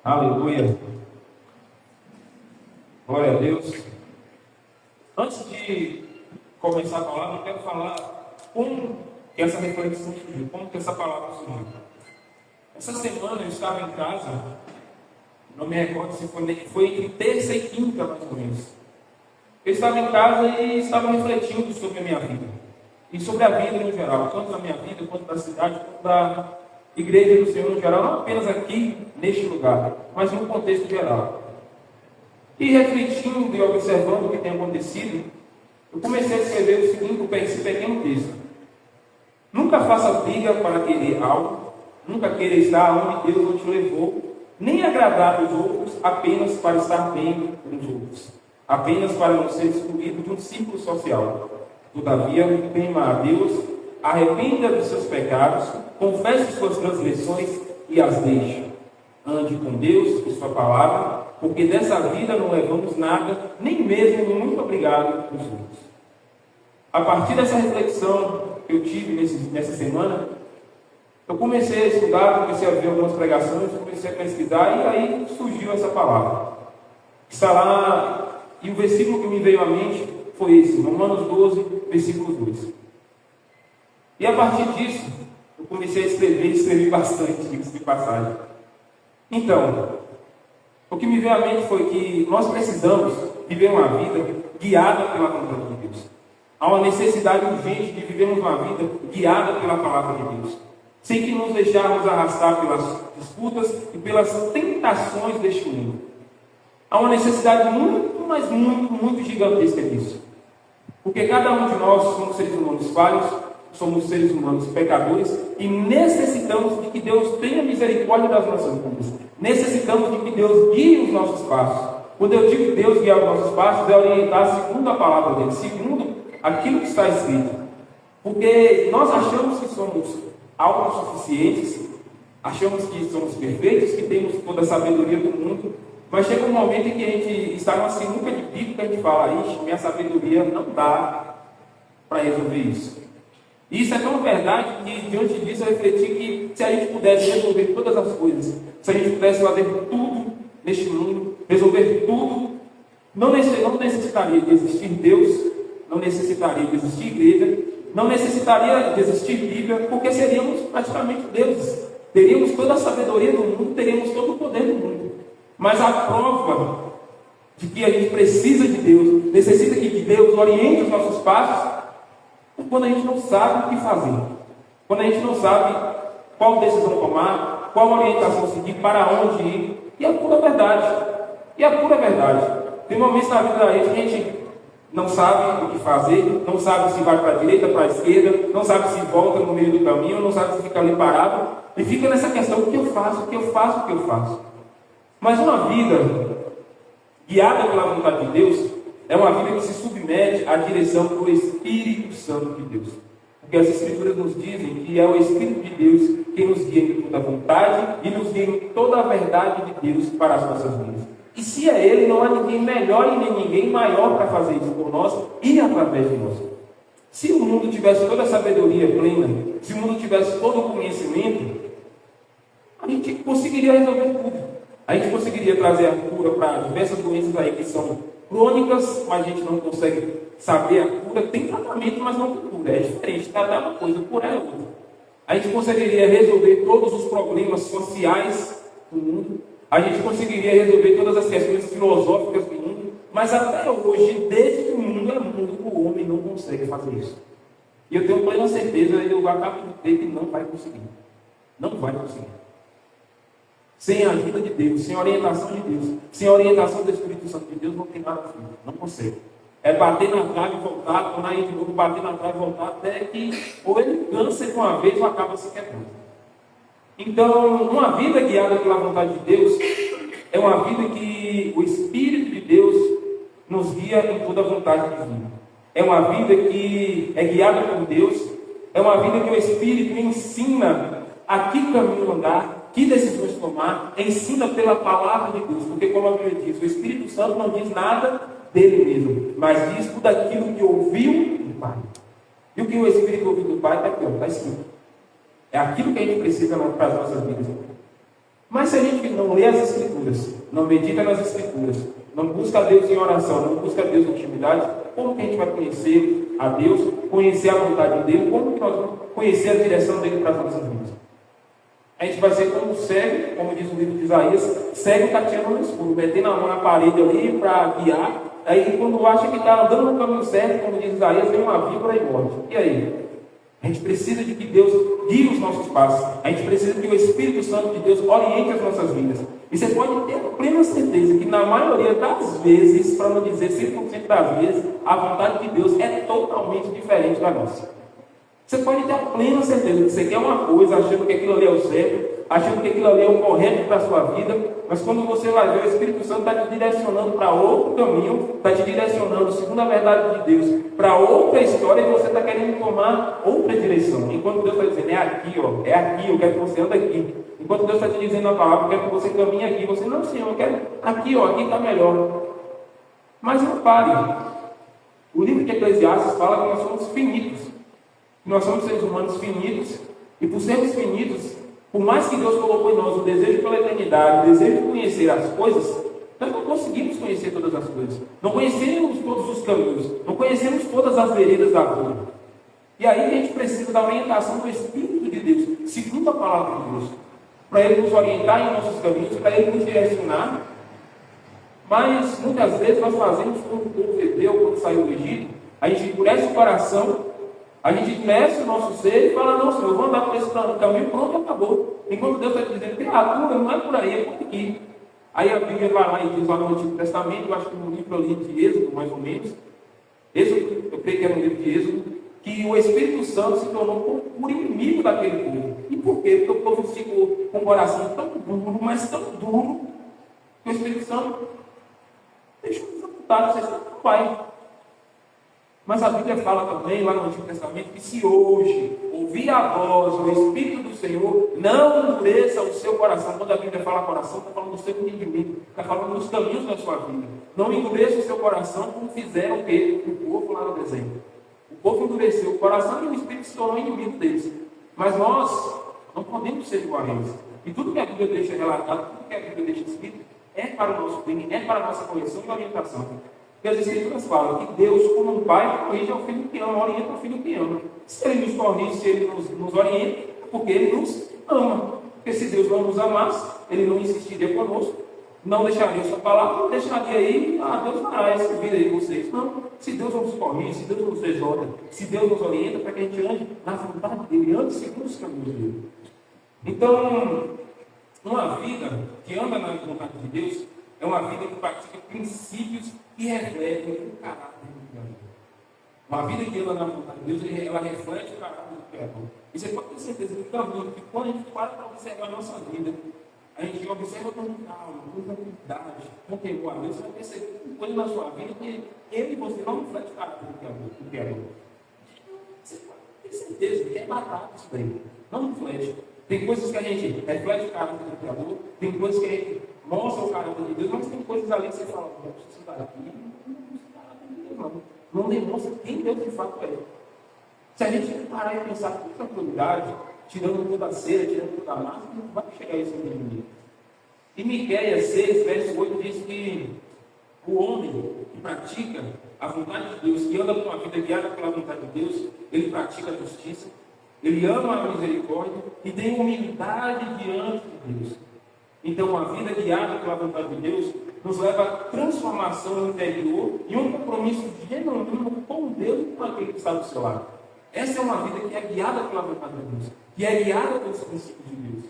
Aleluia. Glória a Deus. Antes de começar a palavra, eu quero falar como que essa reflexão surgiu, como que essa palavra surgiu. Essa semana eu estava em casa, não me recordo se foi entre terça e quinta, mais ou menos. Eu estava em casa e estava refletindo sobre a minha vida. E sobre a vida no geral, tanto da minha vida, quanto da cidade, quanto da igreja do Senhor no geral, não apenas aqui, neste lugar, mas no contexto geral. E refletindo e observando o que tem acontecido, eu comecei a escrever o seguinte, esse pequeno texto. Nunca faça briga para querer algo, nunca queira estar onde Deus não te levou, nem agradar os outros apenas para estar bem com os outros, apenas para não ser excluído de um círculo social. Todavia, tema a Deus, arrependa dos seus pecados, confesse suas transgressões e as deixe. Ande com Deus e sua palavra, porque dessa vida não levamos nada, nem mesmo um muito obrigado dos outros. A partir dessa reflexão que eu tive nessa semana, eu comecei a estudar, comecei a ver algumas pregações, comecei a pesquisar, e aí surgiu essa palavra. Está lá, e o versículo que me veio à mente foi esse, Romanos 12, versículo 2. E a partir disso, eu comecei a escrevi bastante, diga-se de passagem. Então, o que me veio à mente foi que nós precisamos viver uma vida guiada pela vontade de Deus. Há uma necessidade urgente de vivermos uma vida guiada pela palavra de Deus, sem que nos deixarmos arrastar pelas disputas e pelas tentações deste mundo. Há uma necessidade muito, mas muito gigantesca disso. Porque cada um de nós somos seres humanos falhos, somos seres humanos pecadores e necessitamos de que Deus tenha misericórdia das nossas vidas. Necessitamos de que Deus guie os nossos passos. Quando eu digo que Deus guia os nossos passos, é orientar segundo a palavra dele, segundo aquilo que está escrito. Porque nós achamos que somos autossuficientes, achamos que somos perfeitos, que temos toda a sabedoria do mundo, mas chega um momento em que a gente está numa sinuca de bico que a gente fala, ixi, minha sabedoria não dá para resolver isso. E isso é tão verdade que diante disso eu refleti que se a gente pudesse resolver todas as coisas, se a gente pudesse fazer tudo neste mundo, resolver tudo, não necessitaria de existir Deus, não necessitaria de existir igreja, não necessitaria de existir Bíblia, porque seríamos praticamente deuses. Teríamos toda a sabedoria do mundo, teríamos todo o poder do mundo. Mas a prova de que a gente precisa de Deus, necessita que Deus oriente os nossos passos, é quando a gente não sabe o que fazer. Quando a gente não sabe qual decisão tomar, qual orientação seguir, para onde ir. E a pura verdade. Tem momentos na vida da gente que a gente não sabe o que fazer, não sabe se vai para a direita, para a esquerda, não sabe se volta no meio do caminho, não sabe se fica ali parado, e fica nessa questão, o que eu faço? Mas uma vida guiada pela vontade de Deus é uma vida que se submete à direção do Espírito Santo de Deus. Porque as Escrituras nos dizem que é o Espírito de Deus que nos guia em toda a vontade e nos guia em toda a verdade de Deus para as nossas vidas. E se é Ele, não há ninguém melhor e nem ninguém maior para fazer isso por nós e através de nós. Se o mundo tivesse toda a sabedoria plena, se o mundo tivesse todo o conhecimento, a gente conseguiria resolver tudo. A gente conseguiria trazer a cura para diversas doenças aí que são crônicas, mas a gente não consegue saber a cura. Tem tratamento, mas não tem cura. É diferente, tratar uma coisa, curar é outra. A gente conseguiria resolver todos os problemas sociais do mundo. A gente conseguiria resolver todas as questões filosóficas do mundo. Mas até hoje, desde que o mundo é mundo, o homem não consegue fazer isso. E eu tenho plena certeza, eu acabo de dizer que não vai conseguir. Não vai conseguir. Sem a ajuda de Deus, sem a orientação de Deus, sem a orientação do Espírito Santo de Deus, não tem nada feito, não consegue. É bater na trave e voltar, tornar aí de novo, bater na trave e voltar, até que ou ele cansa de uma vez ou acaba se quebrando. Então, uma vida guiada pela vontade de Deus é uma vida que o Espírito de Deus nos guia em toda a vontade divina. É uma vida que é guiada por Deus, é uma vida que o Espírito ensina a que caminho andar, que decisões tomar, ensina pela palavra de Deus, porque como a Bíblia diz, o Espírito Santo não diz nada dele mesmo, mas diz tudo aquilo que ouviu do Pai. E o que o Espírito ouviu do Pai está aqui, está escrito. É aquilo que a gente precisa para as nossas vidas. Mas se a gente não lê as Escrituras, não medita nas Escrituras, não busca a Deus em oração, não busca a Deus em intimidade, como que a gente vai conhecer a Deus, conhecer a vontade dele, como que nós vamos conhecer a direção dele para as nossas vidas? A gente vai ser como um cego, como diz o livro de Isaías, cego tateando no escuro, metendo a mão na parede ali para guiar. Aí quando acha que está andando no caminho certo, como diz Isaías, vem uma víbora e morte. E aí? A gente precisa de que Deus guie os nossos passos. A gente precisa que o Espírito Santo de Deus oriente as nossas vidas. E você pode ter plena certeza que na maioria das vezes, para não dizer 100% das vezes, a vontade de Deus é totalmente diferente da nossa. Você pode ter a plena certeza que você quer uma coisa, achando que aquilo ali é o certo, achando que aquilo ali é o correto para a sua vida, mas quando você vai ver, o Espírito Santo está te direcionando para outro caminho, está te direcionando, segundo a verdade de Deus, para outra história, e você está querendo tomar outra direção. Enquanto Deus está dizendo, é aqui, ó, é aqui, eu quero que você ande aqui. Enquanto Deus está te dizendo a palavra, eu quero que você caminhe aqui. Você, não, Senhor, eu quero aqui, ó, aqui está melhor. Mas não pare. O livro de Eclesiastes fala que nós somos finitos. Nós somos seres humanos finitos, e por sermos finitos, por mais que Deus colocou em nós o desejo pela eternidade, o desejo de conhecer as coisas, nós não conseguimos conhecer todas as coisas. Não conhecemos todos os caminhos, não conhecemos todas as veredas da vida. E aí a gente precisa da orientação do Espírito de Deus, segundo a palavra de Deus, para Ele nos orientar em nossos caminhos, para Ele nos direcionar. Mas muitas vezes nós fazemos como o povo hebreu quando saiu do Egito, a gente endurece o coração, a gente mexe o nosso ser e fala, não, Senhor, eu vou andar por esse caminho, pronto, acabou. Enquanto Deus está dizendo, criatura, não é por aí, é por aqui. Aí a Bíblia vai lá e diz lá no Antigo Testamento, eu acho que no livro ali de Êxodo, mais ou menos, Êxodo, eu creio que era no livro de Êxodo, que o Espírito Santo se tornou por inimigo daquele povo. E por quê? Porque o povo ficou com o coração tão duro, mas tão duro, que o Espírito Santo deixou desamputado, vocês não vai. Mas a Bíblia fala também, lá no Antigo Testamento, que se hoje ouvir a voz do Espírito do Senhor, não endureça o seu coração. Quando a Bíblia fala coração, está falando do seu entendimento, está falando dos caminhos da sua vida. Não endureça o seu coração como fizeram o povo lá no deserto. O povo endureceu o coração e o Espírito se tornou inimigo deles. Mas nós não podemos ser iguais a eles. E tudo que a Bíblia deixa relatado, tudo que a Bíblia deixa escrito, é para o nosso bem, é para a nossa correção e orientação. Porque as Escrituras falam que Deus, como um pai, corrige ao filho que ama, orienta ao filho que ama. Se Ele nos corrige, se Ele nos orienta, é porque Ele nos ama. Porque se Deus não nos amasse, Ele não insistiria conosco, não deixaria a sua palavra, não deixaria aí, Deus fará essa vida aí vocês. Não, se Deus nos corrige, se Deus nos exorta, se Deus nos orienta, para que a gente ande na vontade dEle, ande segundo os caminhos dEle. Então, uma vida que anda na vontade de Deus, é uma vida que pratica princípios que refletem o caráter do Criador. Uma vida que anda na vontade de Deus, ela reflete o caráter do Criador. E você pode ter certeza que também, que quando a gente para observar a nossa vida, a gente observa com calma, com tranquilidade, com temor a Deus, você vai perceber que tem coisa na sua vida que Ele e você não reflete o caráter do Criador. Você pode ter certeza que é batata isso daí. Não reflete. Tem coisas que a gente reflete o caráter do Criador, tem coisas que a gente mostra o caráter de Deus, mas tem coisas ali que você fala, não preciso estar aqui, não demonstra quem Deus de fato é. Se a gente parar e pensar com tranquilidade, tirando toda a cera, tirando toda a massa, não vai chegar a esse entendimento. E Miqueias 6, verso 8 diz que o homem que pratica a vontade de Deus, que anda com uma vida guiada pela vontade de Deus, ele pratica a justiça, ele ama a misericórdia e tem humildade diante de Deus. Então, a vida guiada pela vontade de Deus nos leva à transformação interior e um compromisso genuíno com Deus e com aquele que está do seu lado. Essa é uma vida que é guiada pela vontade de Deus, que é guiada pelos princípios de Deus.